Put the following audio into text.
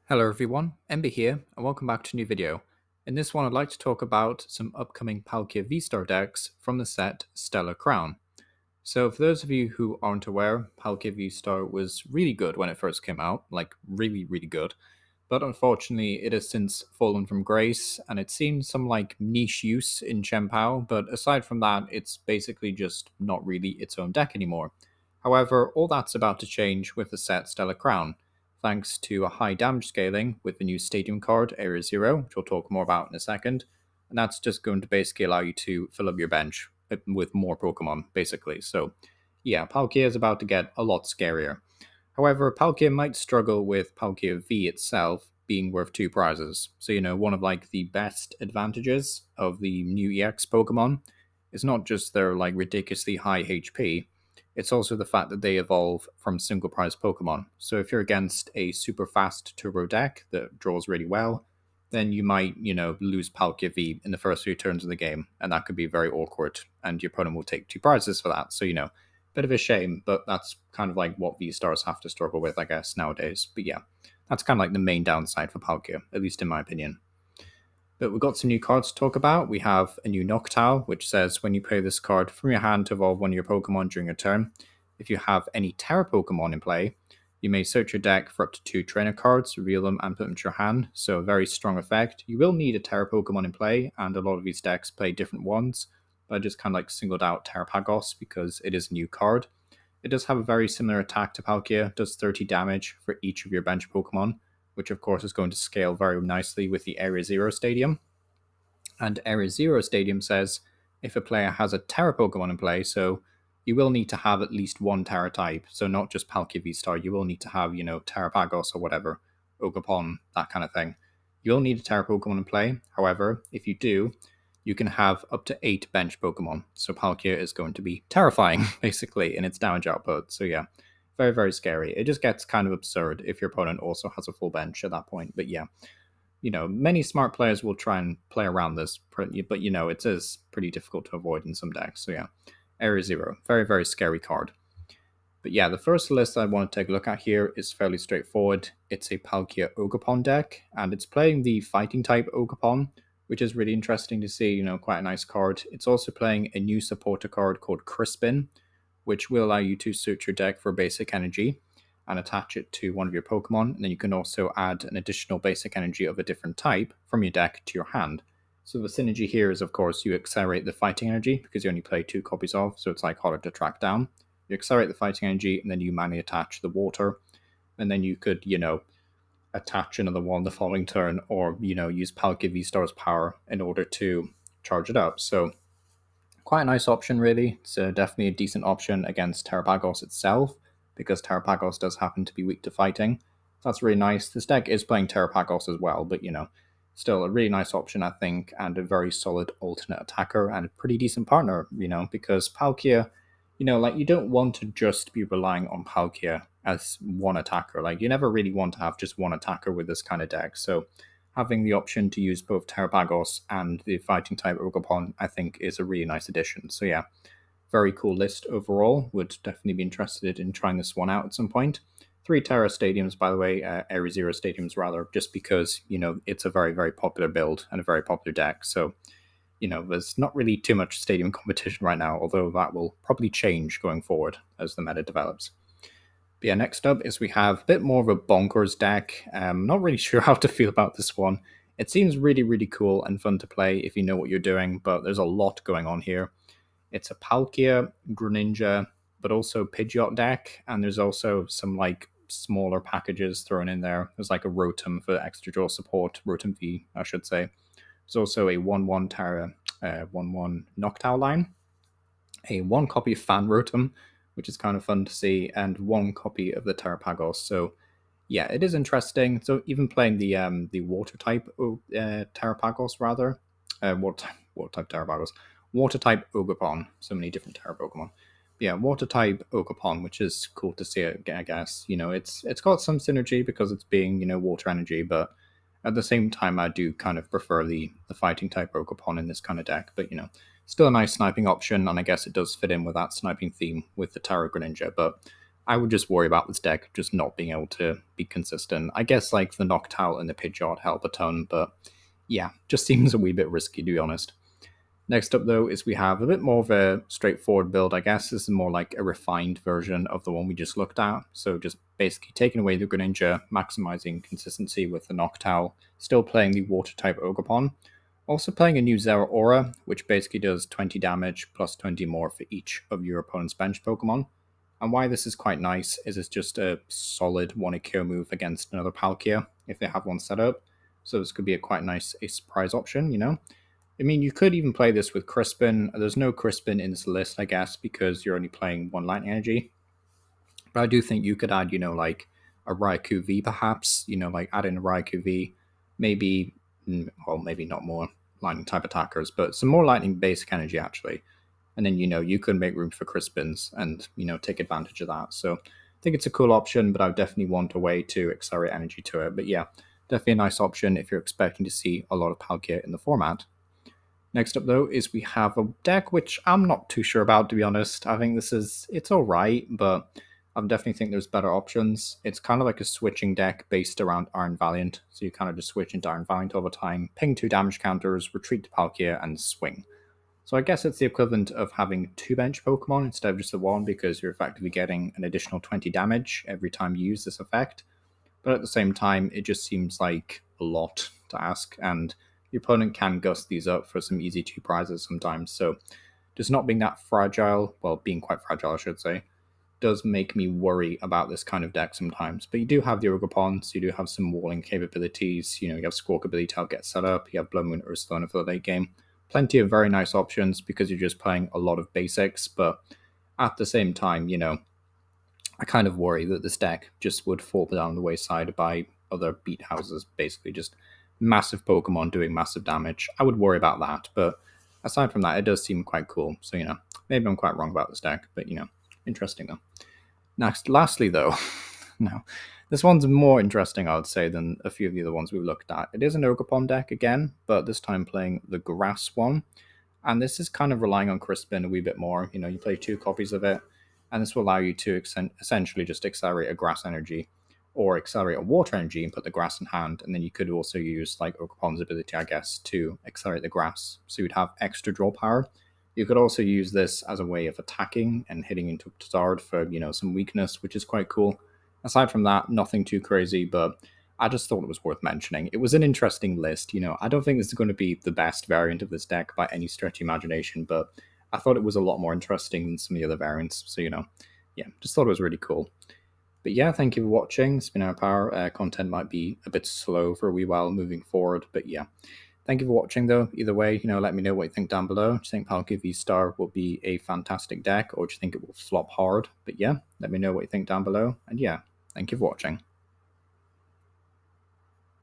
Hello everyone, Ember here, and welcome back to a new video. In this one I'd like to talk about some upcoming Palkia Vstar decks from the set Stellar Crown. So for those of you who aren't aware, Palkia Vstar was really good when it first came out, like really good, but unfortunately it has since fallen from grace, and it's seen some like niche use in Chien-Pao, but aside from that it's basically just not really its own deck anymore. However, all that's about to change with the set Stellar Crown, thanks to a high damage scaling with the new Stadium card, Area Zero, which we'll talk more about in a second. And that's just going to basically allow you to fill up your bench with more Pokemon, basically. So, yeah, Palkia is about to get a lot scarier. However, Palkia might struggle with Palkia V itself being worth two prizes. So, one of like the best advantages of the new EX Pokemon is not just their like ridiculously high HP, it's also the fact that they evolve from single prize Pokemon. So if you're against a super fast turbo deck that draws really well, then you might, lose Palkia V in the first few turns of the game, and that could be very awkward, and your opponent will take two prizes for that. So, bit of a shame, but that's kind of like what V Stars have to struggle with, I guess, nowadays. But yeah, that's kind of like the main downside for Palkia, at least in my opinion. But we've got some new cards to talk about. We have a new Noctowl, which says when you play this card from your hand to evolve one of your Pokemon during your turn, if you have any Terra Pokemon in play, you may search your deck for up to 2 trainer cards, reveal them, and put them to your hand. So a very strong effect. You will need a Terra Pokemon in play, and a lot of these decks play different ones. But I just kind of like singled out Terrapagos because it is a new card. It does have a very similar attack to Palkia, does 30 damage for each of your bench Pokemon, which of course is going to scale very nicely with the Area Zero Stadium. And Area Zero Stadium says if a player has a Terra Pokemon in play, so you will need to have at least one Terra type, so not just Palkia V-Star, you will need to have, Terrapagos or whatever, Ogrepon, that kind of thing. You will need a Terra Pokemon in play. However, if you do, you can have up to 8 bench Pokemon. So Palkia is going to be terrifying, basically, in its damage output. So yeah, very scary. It just gets kind of absurd if your opponent also has a full bench at that point. But yeah, many smart players will try and play around this, but it is pretty difficult to avoid in some decks. So yeah, Area Zero, very scary card. But yeah, the first list I want to take a look at here is fairly straightforward. It's a Palkia Ogrepon deck, and it's playing the Fighting type Ogrepon, which is really interesting to see, quite a nice card. It's also playing a new supporter card called Crispin, which will allow you to search your deck for basic energy and attach it to one of your Pokemon, and then you can also add an additional basic energy of a different type from your deck to your hand. So the synergy here is, of course, you accelerate the fighting energy because you only play 2 copies of, so it's like harder to track down. You accelerate the fighting energy, and then you manually attach the water, and then you could, attach another one the following turn, or, use Palkia V-Star's power in order to charge it up. So quite a nice option, really. It's definitely a decent option against Terrapagos itself, because Terrapagos does happen to be weak to fighting. So that's really nice. This deck is playing Terrapagos as well, but still a really nice option, I think, and a very solid alternate attacker and a pretty decent partner, because Palkia, like you don't want to just be relying on Palkia as one attacker. Like you never really want to have just one attacker with this kind of deck. So having the option to use both Terrapagos and the fighting type Ogrepon, I think, is a really nice addition. So yeah, very cool list overall. Would definitely be interested in trying this one out at some point. 3 Terra Stadiums, by the way, Area Zero Stadiums rather, just because, it's a very popular build and a very popular deck. So, there's not really too much stadium competition right now, although that will probably change going forward as the meta develops. But yeah, next up is we have a bit more of a bonkers deck. Not really sure how to feel about this one. It seems really cool and fun to play if you know what you're doing, but there's a lot going on here. It's a Palkia, Greninja, but also Pidgeot deck, and there's also some like smaller packages thrown in there. There's like a Rotom for extra draw support, Rotom V, I should say. There's also a 1-1 Terra, 1-1 Noctowl line, a 1 copy of Fan Rotom, which is kind of fun to see, and 1 copy of the Terrapagos. So yeah, it is interesting. So even playing the water type Terrapagos rather, water type Terrapagos, water type Ogrepon. So many different Terra Pokemon. Yeah, water type Ogrepon, which is cool to see. I guess it's got some synergy because it's being water energy, but at the same time, I do kind of prefer the fighting type Ogrepon in this kind of deck. But still a nice sniping option, and I guess it does fit in with that sniping theme with the Terra Greninja. But I would just worry about this deck just not being able to be consistent. I guess like the Noctowl and the Pidgeot help a ton, but yeah, just seems a wee bit risky to be honest. Next up, though, is we have a bit more of a straightforward build, I guess. This is more like a refined version of the one we just looked at. So just basically taking away the Greninja, maximizing consistency with the Noctowl, still playing the Water-type Ogrepon. Also playing a new Zeraora, which basically does 20 damage plus 20 more for each of your opponent's bench Pokemon. And why this is quite nice is it's just a solid 1-KO move against another Palkia, if they have one set up. So this could be a quite nice surprise option, you know? I mean, you could even play this with Crispin. There's no Crispin in this list, I guess, because you're only playing one Lightning Energy. But I do think you could add, like a Raikou V perhaps, like add in a Raikou V, maybe, well, maybe not more Lightning type attackers, but some more Lightning basic energy actually. And then, you could make room for Crispins and, take advantage of that. So I think it's a cool option, but I would definitely want a way to accelerate energy to it. But yeah, definitely a nice option if you're expecting to see a lot of Palkia in the format. Next up, though, is we have a deck which I'm not too sure about, to be honest. I think it's all right, but I definitely think there's better options. It's kind of like a switching deck based around Iron Valiant. So you kind of just switch into Iron Valiant all the time, ping 2 damage counters, retreat to Palkia, and swing. So I guess it's the equivalent of having 2 bench Pokemon instead of just the 1, because you're effectively getting an additional 20 damage every time you use this effect. But at the same time, it just seems like a lot to ask, and your opponent can gust these up for some easy 2 prizes sometimes. So just not being that fragile, well, being quite fragile, I should say, does make me worry about this kind of deck sometimes. But you do have the Ogrepon, so you do have some walling capabilities. You have Squawk ability to help get set up. You have Blood Moon Ursaluna for the late game. Plenty of very nice options because you're just playing a lot of basics. But at the same time, I kind of worry that this deck just would fall down the wayside by other beat houses, basically just massive Pokemon doing massive damage. I would worry about that, but aside from that, it does seem quite cool. So, maybe I'm quite wrong about this deck, but, interesting though. Lastly, though, no, this one's more interesting, I would say, than a few of the other ones we've looked at. It is an Ogrepon deck again, but this time playing the Grass one. And this is kind of relying on Crispin a wee bit more. You play 2 copies of it, and this will allow you to essentially just accelerate a grass energy or accelerate a water energy and put the grass in hand. And then you could also use like Ogrepon's ability, I guess, to accelerate the grass. So you'd have extra draw power. You could also use this as a way of attacking and hitting into Tazard for, some weakness, which is quite cool. Aside from that, nothing too crazy, but I just thought it was worth mentioning. It was an interesting list. I don't think this is going to be the best variant of this deck by any stretch of imagination, but I thought it was a lot more interesting than some of the other variants. So, yeah, just thought it was really cool. But yeah, thank you for watching. It's been our power. Content might be a bit slow for a wee while moving forward, but yeah. Thank you for watching, though. Either way, let me know what you think down below. Do you think Palkia Vstar will be a fantastic deck, or do you think it will flop hard? But yeah, let me know what you think down below. And yeah, thank you for watching.